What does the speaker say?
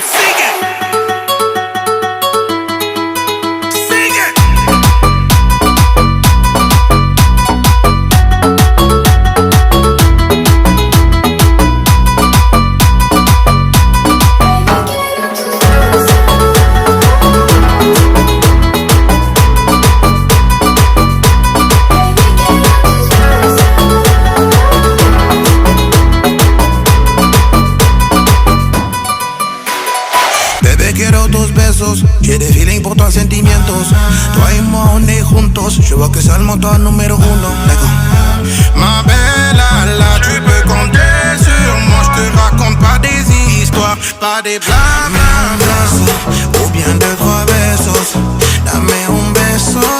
sigue. Sigue. Bebé, quiero tus besos, j'ai des feelings pour toi, sentimientos. Toi et moi, on est juntos. Je vois que c'est le moteur numéro uno. D'accord. Ma belle, là, tu peux compter sur moi. Je te raconte pas des histoires, pas des blabla. Ou bien deux, trois besos. Dame un beso.